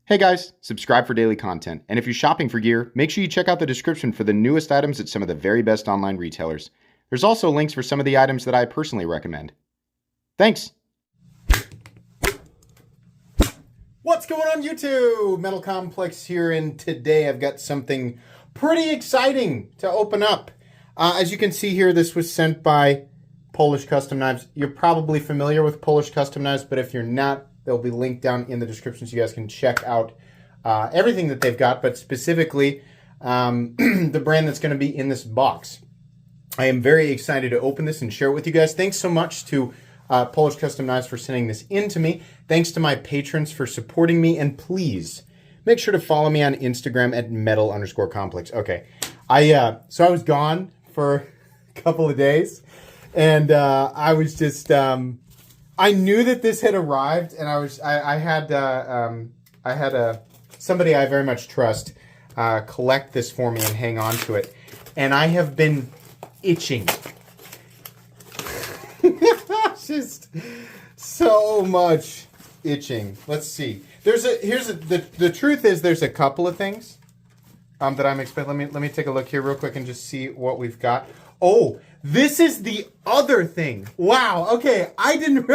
Hey guys, subscribe for daily content. And if you're shopping for gear, make sure you check out the description for the newest items at some of the very best online retailers. There's also links for some of the items that I personally recommend. Thanks! What's going on YouTube? Metal Complex here, and today I've got something pretty exciting to open up. As you can see here, this was sent by Polish Custom Knives. You're probably familiar with Polish Custom Knives, but if you're not, they'll be linked down in the description so you guys can check out everything that they've got, but specifically the brand that's going to be in this box. I am very excited to open this and share it with you guys. Thanks so much to Polish Custom Knives for sending this in to me. Thanks to my patrons for supporting me, and please make sure to follow me on Instagram at metal_complex. Okay, so I was gone for a couple of days, and I was just I knew that this had arrived, and I had somebody I very much trust collect this for me and hang on to it, and I have been itching. Just so much itching. Let's see. The truth is there's a couple of things that I'm expecting. Let me take a look here real quick and just see what we've got. Oh, this is the other thing. Wow. Okay, I didn't.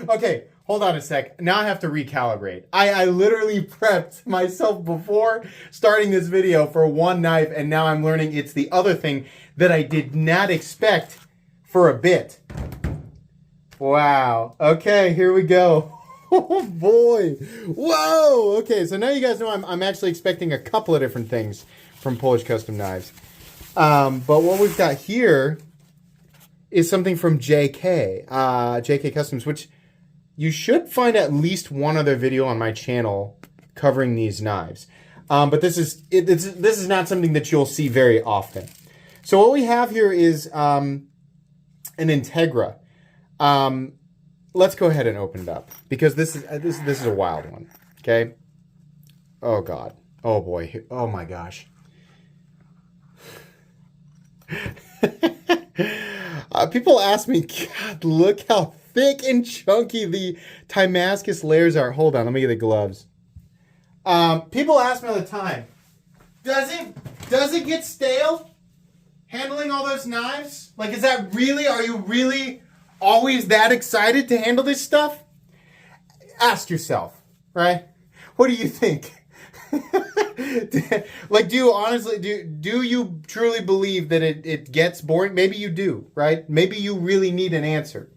Okay, hold on a sec. Now I have to recalibrate. I literally prepped myself before starting this video for one knife, and now I'm learning it's the other thing that I did not expect for a bit. Wow. Okay, here we go. Oh boy. Whoa. Okay, so now you guys know I'm actually expecting a couple of different things from Polish Custom Knives. But what we've got here is something from JK Customs, which you should find at least one other video on my channel covering these knives. But this is not something that you'll see very often. So what we have here is an Integra. Let's go ahead and open it up because this is a wild one. Okay. Oh God. Oh boy. Oh my gosh. People ask me, God, look how thick and chunky the Damascus layers are. Hold on, let me get the gloves. People ask me all the time, does it get stale handling all those knives? Like, is that really, are you really always that excited to handle this stuff? Ask yourself, right? What do you think? Like, do you honestly, do you truly believe that it gets boring? Maybe you do, right? Maybe you really need an answer.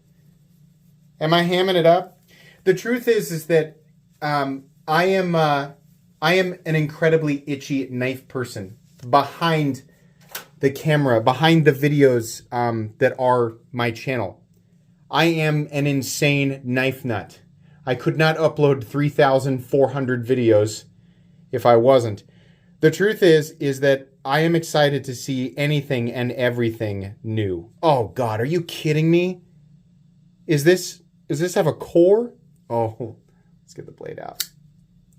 Am I hamming it up? The truth is that I am an incredibly itchy knife person behind the camera, behind the videos that are my channel. I am an insane knife nut. I could not upload 3,400 videos if I wasn't. The truth is that I am excited to see anything and everything new. Oh God, are you kidding me? Does this have a core? Oh, let's get the blade out.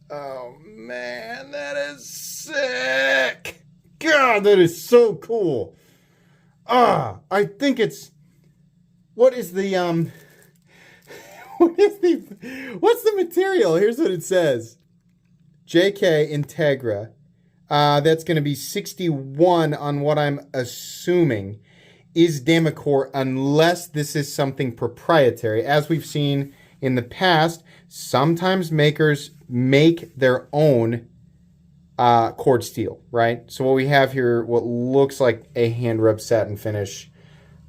Oh man, that is sick. God, that is so cool. I think it's, what's the material? Here's what it says. JK Integra. That's going to be 61 on what I'm assuming is Damacore, unless this is something proprietary. As we've seen in the past, sometimes makers make their own cord steel, right? So what we have here, what looks like a hand rub satin finish.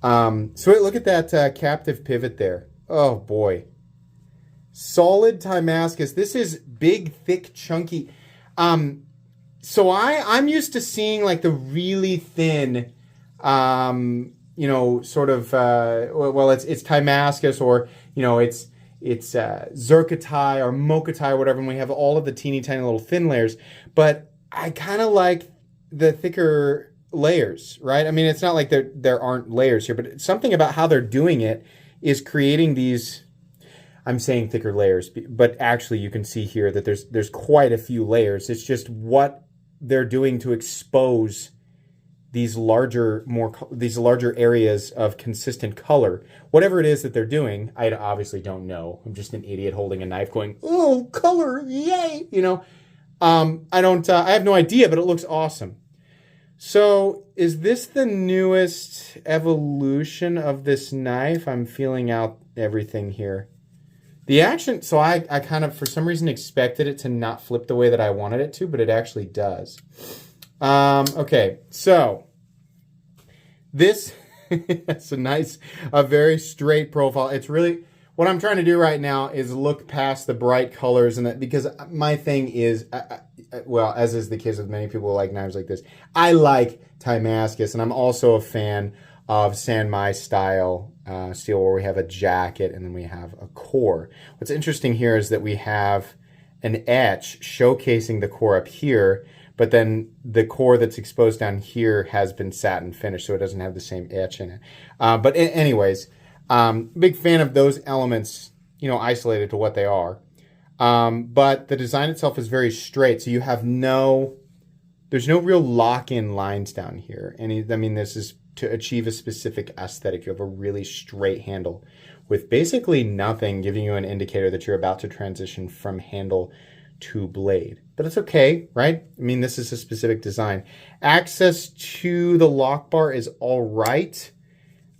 So look at that captive pivot there. Oh boy. Solid Damascus. This is big, thick, chunky. So I'm used to seeing like the really thin, you know, sort of, well, it's Damascus, or, you know, it's Zircotai or Mokatai or whatever, and we have all of the teeny tiny little thin layers. But I kind of like the thicker layers, right? I mean, it's not like there aren't layers here, but something about how they're doing it is creating these, I'm saying thicker layers, but actually you can see here that there's quite a few layers. It's just what they're doing to expose these larger areas of consistent color. Whatever it is that they're doing, I obviously don't know. I'm just an idiot holding a knife going, oh, color, yay, you know. I have no idea, but it looks awesome. So is this the newest evolution of this knife? I'm feeling out everything here. The action, so I kind of, for some reason, expected it to not flip the way that I wanted it to, but it actually does. Okay, so this, it's a very straight profile. It's really, what I'm trying to do right now is look past the bright colors and that, because my thing is, well, as is the case with many people who like knives like this, I like Damascus, and I'm also a fan of Sanmai style steel, where we have a jacket and then we have a core. What's interesting here is that we have an etch showcasing the core up here, but then the core that's exposed down here has been satin finished, so it doesn't have the same etch in it. But anyways, big fan of those elements, isolated to what they are. But the design itself is very straight, so you have there's no real lock-in lines down here. And I mean, this is to achieve a specific aesthetic. You have a really straight handle with basically nothing giving you an indicator that you're about to transition from handle to blade. But it's okay, right? I mean, this is a specific design. Access to the lock bar is all right.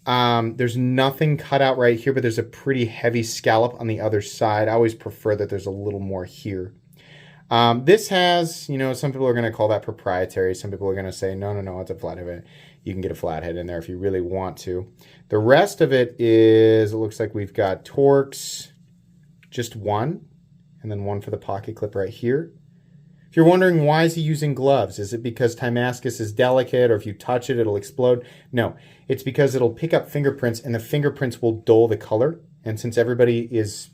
There's nothing cut out right here, but there's a pretty heavy scallop on the other side. I always prefer that there's a little more here. This has, some people are going to call that proprietary. Some people are going to say, no, it's a flathead. You can get a flathead in there if you really want to. The rest of it is, it looks like we've got Torx, just one, and then one for the pocket clip right here. If you're wondering why is he using gloves, is it because Damascus is delicate, or if you touch it, it'll explode? No, it's because it'll pick up fingerprints, and the fingerprints will dull the color. And since everybody is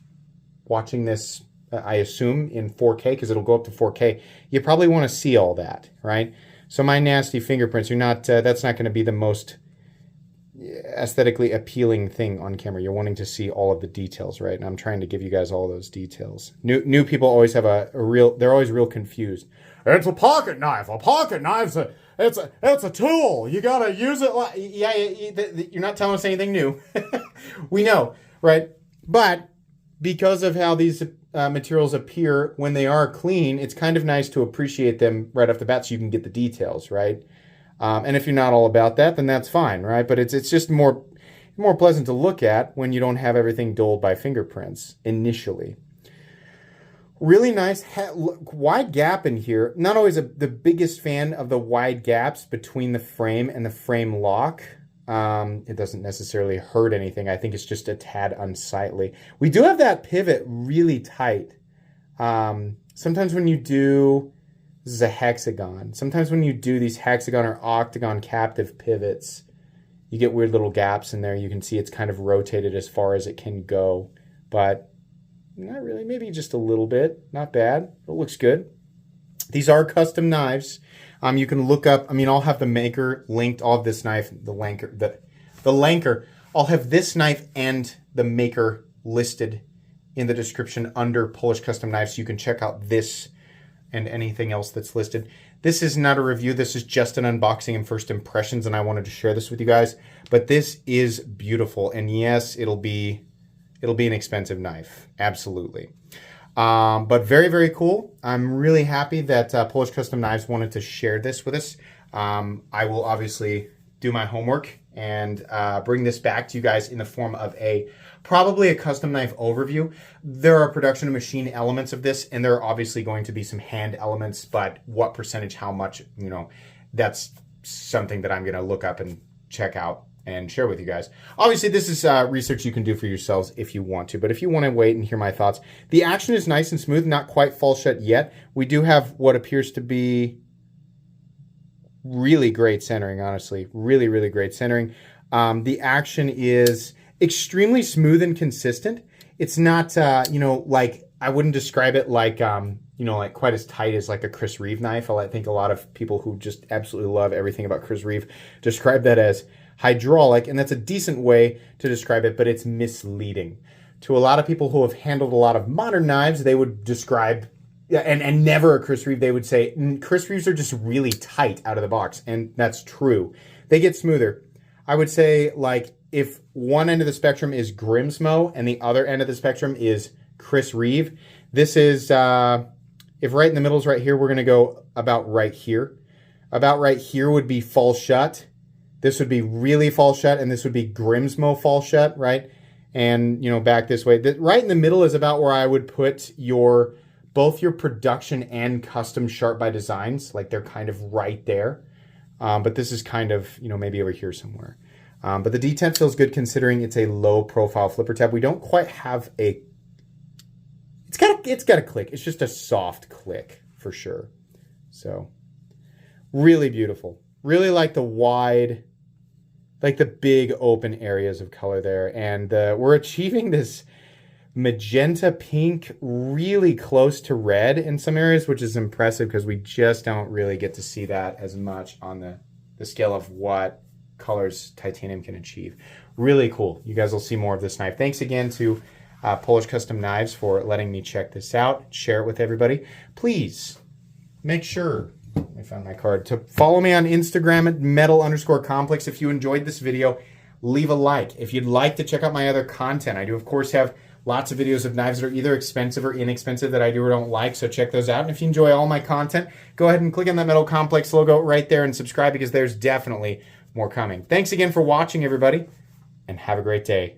watching this, I assume, in 4K, because it'll go up to 4K, you probably want to see all that, right? So my nasty fingerprints, that's not going to be the most aesthetically appealing thing on camera. You're wanting to see all of the details, right? And I'm trying to give you guys all those details. New people always have they're always real confused. It's a pocket knife. A pocket knife's it's a tool. You gotta use it like, you're not telling us anything new. We know, right? But because of how these materials appear when they are clean, it's kind of nice to appreciate them right off the bat so you can get the details, right? And if you're not all about that, then that's fine, right? But it's just more pleasant to look at when you don't have everything dulled by fingerprints initially. Really nice wide gap in here. Not always the biggest fan of the wide gaps between the frame and the frame lock. It doesn't necessarily hurt anything. I think it's just a tad unsightly. We do have that pivot really tight. Sometimes when you do... This is a hexagon. Sometimes when you do these hexagon or octagon captive pivots, you get weird little gaps in there. You can see it's kind of rotated as far as it can go, but not really, maybe just a little bit. Not bad. It looks good. These are custom knives. You can look up, I'll have the maker linked, all of this knife, the Lanker. I'll have this knife and the maker listed in the description under Polish Custom Knives, so you can check out this and anything else that's listed. This is not a review. This is just an unboxing and first impressions, and I wanted to share this with you guys. But this is beautiful, and yes, it'll be an expensive knife, absolutely. But very, very cool. I'm really happy that Polish Custom Knives wanted to share this with us. I will obviously do my homework and bring this back to you guys in the form of probably a custom knife overview. There are production and machine elements of this, and there are obviously going to be some hand elements, but what percentage, how much, that's something that I'm going to look up and check out and share with you guys. Obviously, this is research you can do for yourselves if you want to, but if you want to wait and hear my thoughts, the action is nice and smooth, not quite fall shut yet. We do have what appears to be really great centering, honestly. Really, really great centering. The action is extremely smooth and consistent. It's not, like, I wouldn't describe it like, like quite as tight as like a Chris Reeve knife. I think a lot of people who just absolutely love everything about Chris Reeve describe that as hydraulic, and that's a decent way to describe it, but it's misleading. To a lot of people who have handled a lot of modern knives, they would describe, and never a Chris Reeve, they would say, Chris Reeves are just really tight out of the box, and that's true. They get smoother. I would say, like, if one end of the spectrum is Grimsmo and the other end of the spectrum is Chris Reeve, this is If right in the middle is right here, we're going to go about right here. About right here would be fall shut. This would be really fall shut, and this would be Grimsmo fall shut, right? And, you know, back this way. Right in the middle is about where I would put both your production and custom Sharp by Designs. Like they're kind of right there. But this is kind of, you know, maybe over here somewhere. But the detent feels good considering it's a low profile flipper tab. We don't quite have a, it's got a click. It's just a soft click for sure. So really beautiful. Really like the wide, like the big open areas of color there. And we're achieving this magenta pink really close to red in some areas, which is impressive because we just don't really get to see that as much on the scale of what colors titanium can achieve. Really cool. You guys will see more of this knife. Thanks again to Polish Custom Knives for letting me check this out, share it with everybody. Please make sure, I found my card, to follow me on Instagram at metal_complex. If you enjoyed this video, leave a like. If you'd like to check out my other content, I do of course have lots of videos of knives that are either expensive or inexpensive that I do or don't like, so check those out. And if you enjoy all my content, go ahead and click on that Metal Complex logo right there and subscribe because there's definitely more coming. Thanks again for watching, everybody, and have a great day.